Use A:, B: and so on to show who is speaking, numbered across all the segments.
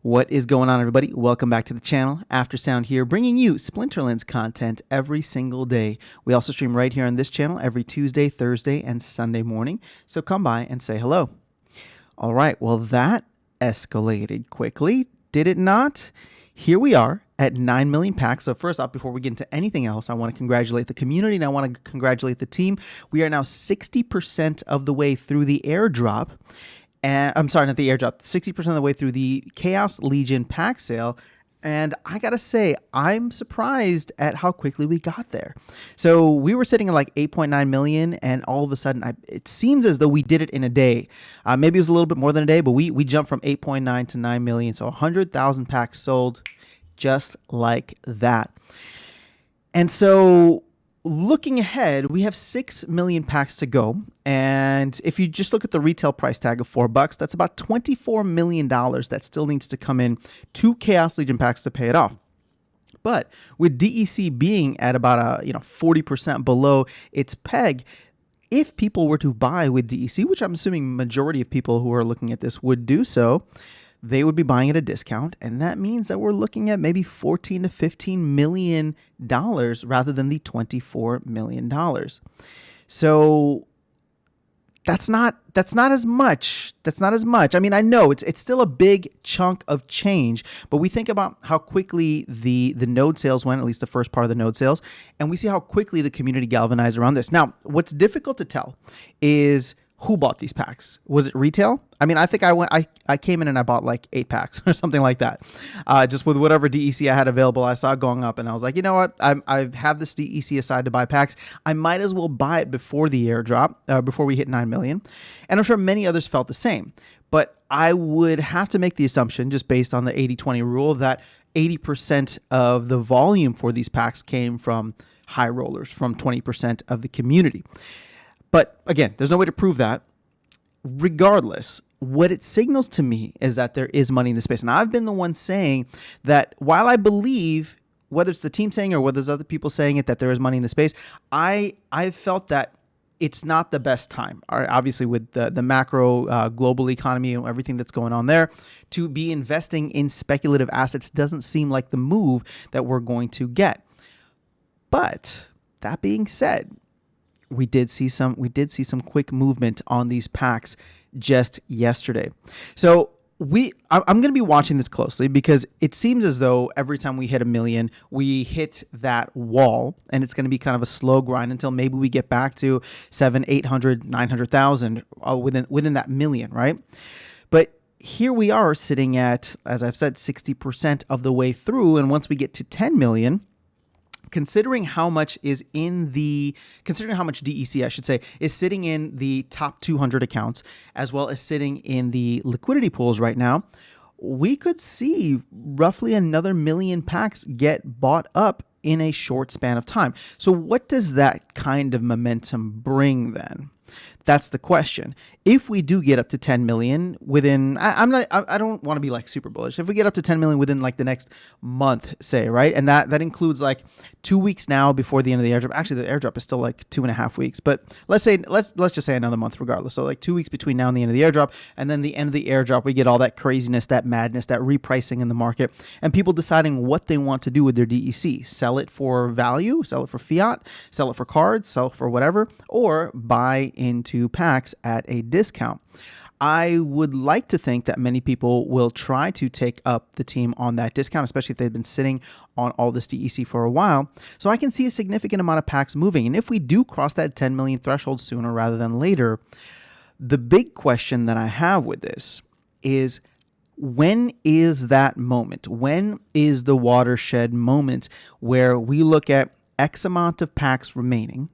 A: What is going on, everybody? Welcome back to the channel. Aftersound here, bringing you Splinterlands content every single day. We also stream right here on this channel every Tuesday, Thursday, and Sunday morning. So come by and say hello. All right, well, that escalated quickly, did it not? Here we are at 9 million packs. So first off, before we get into anything else, I want to congratulate the community and I want to congratulate the team. We are now 60% of the way through the airdrop. And I'm sorry, not the airdrop, 60% of the way through the Chaos Legion pack sale. And I gotta say, I'm surprised at how quickly we got there. So we were sitting at like 8.9 million, and all of a sudden, it seems as though we did it in a day. Maybe it was a little bit more than a day, but we jumped from 8.9 to 9 million. So 100,000 packs sold just like that. And so looking ahead, we have 6 million packs to go. And if you just look at the retail price tag of $4, that's about $24 million that still needs to come in to Chaos Legion packs to pay it off. But with DEC being at about 40% below its peg, if people were to buy with DEC, which I'm assuming majority of people who are looking at this would do so, they would be buying at a discount, and that means that we're looking at maybe $14 to $15 million rather than the $24 million. So that's not as much. That's not as much. I mean, I know it's still a big chunk of change, but we think about how quickly the node sales went, at least the first part of the node sales, and we see how quickly the community galvanized around this. Now, what's difficult to tell is who bought these packs. Was it retail? I mean, I think I came in and I bought like 8 packs or something like that. Just with whatever DEC I had available, I saw it going up and I was like, you know what? I have this DEC aside to buy packs. I might as well buy it before the airdrop, before we hit 9 million. And I'm sure many others felt the same. But I would have to make the assumption, just based on the 80-20 rule, that 80% of the volume for these packs came from high rollers, from 20% of the community. But again, there's no way to prove that. Regardless, what it signals to me is that there is money in the space. And I've been the one saying that while I believe, whether it's the team saying or whether there's other people saying it, that there is money in the space, I've felt that it's not the best time. Obviously, with the macro global economy and everything that's going on there, to be investing in speculative assets doesn't seem like the move that we're going to get. But that being said, we did see some quick movement on these packs just yesterday. So I'm going to be watching this closely because it seems as though every time we hit 1 million, we hit that wall, and it's going to be kind of a slow grind until maybe we get back to 700, 800, 900,000 within that million, right? But here we are sitting at, as I've said, 60% of the way through, and once we get to 10 million, considering how much DEC, I should say, is sitting in the top 200 accounts, as well as sitting in the liquidity pools right now, we could see roughly another 1 million packs get bought up in a short span of time. So what does that kind of momentum bring then? That's the question. If we do get up to 10 million within, I don't want to be like super bullish. If we get up to 10 million within like the next month, say, right? And that includes like 2 weeks now before the end of the airdrop. Actually, the airdrop is still like 2.5 weeks, but let's just say another month regardless. So like 2 weeks between now and the end of the airdrop. And then the end of the airdrop, we get all that craziness, that madness, that repricing in the market, and people deciding what they want to do with their DEC. Sell it for value, sell it for fiat, sell it for cards, sell it for whatever, or buy into packs at a discount. I would like to think that many people will try to take up the team on that discount, especially if they've been sitting on all this DEC for a while. So I can see a significant amount of packs moving. And if we do cross that 10 million threshold sooner rather than later, the big question that I have with this is, when is that moment? When is the watershed moment where we look at X amount of packs remaining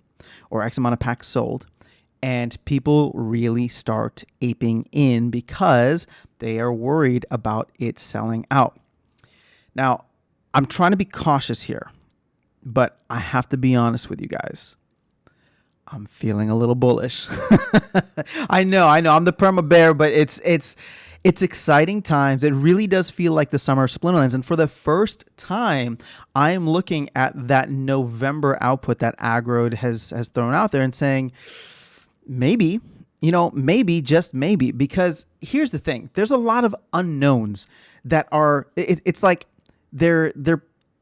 A: or X amount of packs sold, and people really start aping in because they are worried about it selling out? Now, I'm trying to be cautious here, but I have to be honest with you guys. I'm feeling a little bullish. I know. I'm the perma bear, but it's exciting times. It really does feel like the summer of Splinterlands. And for the first time, I am looking at that November output that Aggroed has thrown out there and saying, maybe maybe, just maybe, because here's the thing. There's a lot of unknowns that are, it's like they're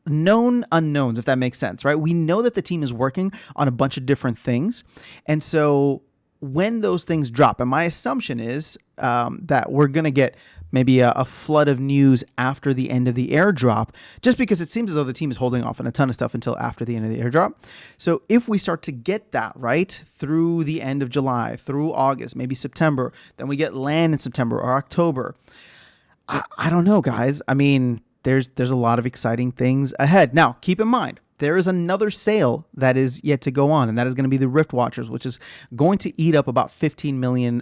A: known unknowns, if that makes sense, right? We know that the team is working on a bunch of different things. And so when those things drop, and my assumption is that we're going to get maybe a flood of news after the end of the airdrop, just because it seems as though the team is holding off on a ton of stuff until after the end of the airdrop. So if we start to get that right through the end of July, through August, maybe September, then we get land in September or October. I don't know, guys. I mean, there's a lot of exciting things ahead. Now, keep in mind, there is another sale that is yet to go on, and that is going to be the Rift Watchers, which is going to eat up about $50 million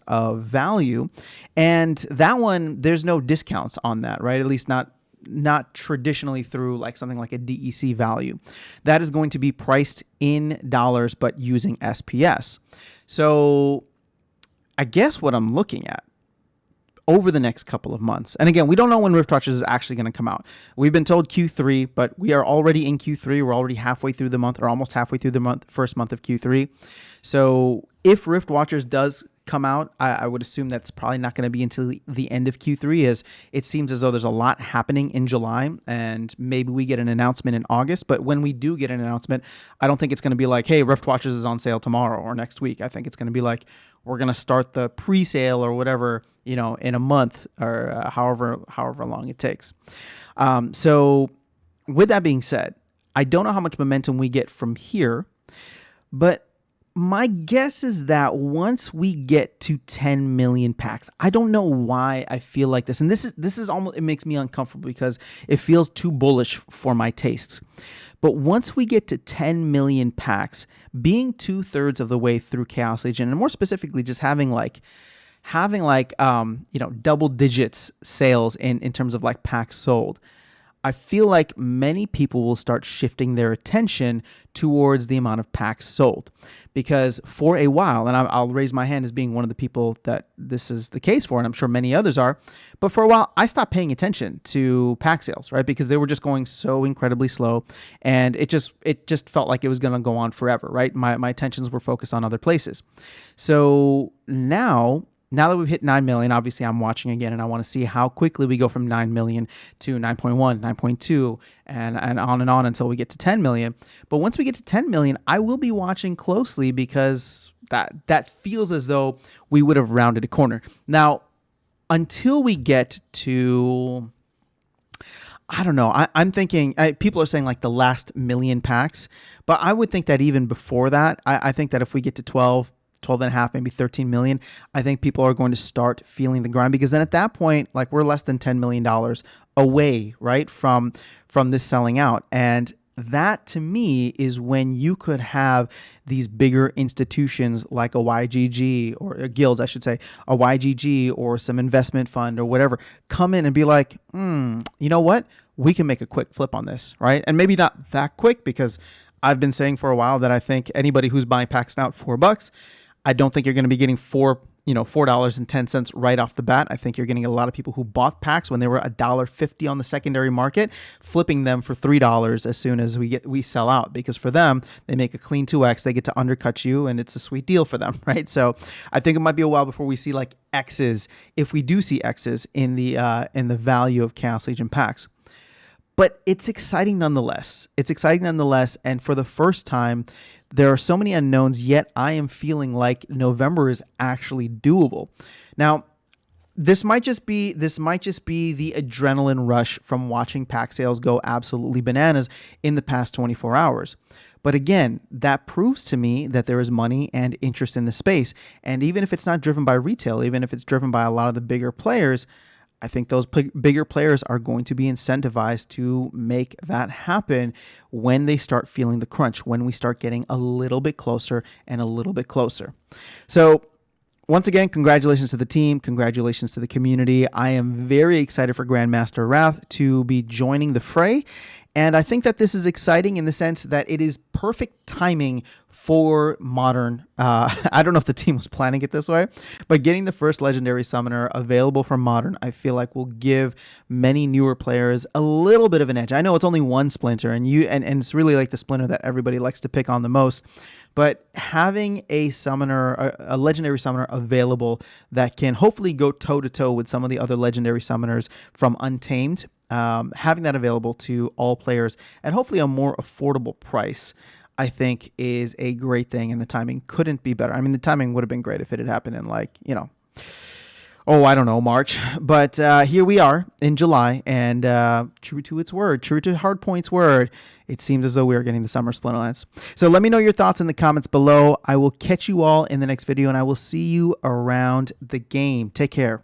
A: of value. And that one, there's no discounts on that, right? At least not traditionally through like something like a DEC value. That is going to be priced in dollars, but using SPS. So I guess what I'm looking at over the next couple of months. And again, we don't know when Rift Watchers is actually going to come out. We've been told Q3, but we are already in Q3. We're already halfway through the month, or almost halfway through the first month of Q3. So if Rift Watchers does come out, I would assume that's probably not going to be until the end of Q3, as it seems as though there's a lot happening in July, and maybe we get an announcement in August. But when we do get an announcement, I don't think it's going to be like, hey, Rift Watchers is on sale tomorrow or next week. I think it's going to be like, we're going to start the pre-sale or whatever, in a month, or however long it takes. So with that being said, I don't know how much momentum we get from here, but my guess is that once we get to 10 million packs, I don't know why I feel like this. And this is almost, it makes me uncomfortable because it feels too bullish for my tastes. But once we get to 10 million packs, being 2/3 of the way through Chaos Legion, and more specifically, just having double digits sales in terms of like packs sold, I feel like many people will start shifting their attention towards the amount of packs sold. Because for a while, and I'll raise my hand as being one of the people that this is the case for, and I'm sure many others are, but for a while, I stopped paying attention to pack sales, right? Because they were just going so incredibly slow, and it just felt like it was going to go on forever, right? My attentions were focused on other places. So now that we've hit 9 million, obviously I'm watching again, and I want to see how quickly we go from 9 million to 9.1, 9.2, and on until we get to 10 million. But once we get to 10 million, I will be watching closely, because that feels as though we would have rounded a corner. Now, until we get to, I don't know, I'm thinking, people are saying like the last million packs, but I would think that even before that, I think that if we get to 12 and a half, maybe 13 million, I think people are going to start feeling the grind, because then at that point, like, we're less than $10 million away, right, from this selling out. And that to me is when you could have these bigger institutions like a YGG, or guilds, I should say, a YGG or some investment fund or whatever, come in and be like, you know what? We can make a quick flip on this, right? And maybe not that quick, because I've been saying for a while that I think anybody who's buying packs now at $4, I don't think you're going to be getting $4.10 right off the bat. I think you're getting a lot of people who bought packs when they were $1.50 on the secondary market, flipping them for $3 as soon as we sell out, because for them, they make a clean 2x, they get to undercut you, and it's a sweet deal for them, right? So I think it might be a while before we see like X's, if we do see X's in the value of Chaos Legion packs. But it's exciting nonetheless. And for the first time, there are so many unknowns, yet I am feeling like November is actually doable. Now, this might just be the adrenaline rush from watching pack sales go absolutely bananas in the past 24 hours. But again, that proves to me that there is money and interest in the space. And even if it's not driven by retail, even if it's driven by a lot of the bigger players, I think those bigger players are going to be incentivized to make that happen when they start feeling the crunch, when we start getting a little bit closer and a little bit closer. So once again, congratulations to the team. Congratulations to the community. I am very excited for Grandmaster Wrath to be joining the fray. And I think that this is exciting in the sense that it is perfect timing for Modern. I don't know if the team was planning it this way, but getting the first Legendary Summoner available for Modern, I feel like will give many newer players a little bit of an edge. I know it's only one Splinter, and it's really like the Splinter that everybody likes to pick on the most. but having a summoner, a legendary summoner available that can hopefully go toe to toe with some of the other legendary summoners from Untamed, having that available to all players at hopefully a more affordable price, I think is a great thing, and the timing couldn't be better. I mean, the timing would have been great if it had happened in, like, I don't know, March. But here we are in July, and true to its word, true to Hardpoint's word, it seems as though we are getting the summer Splinterlands. So let me know your thoughts in the comments below. I will catch you all in the next video, and I will see you around the game. Take care.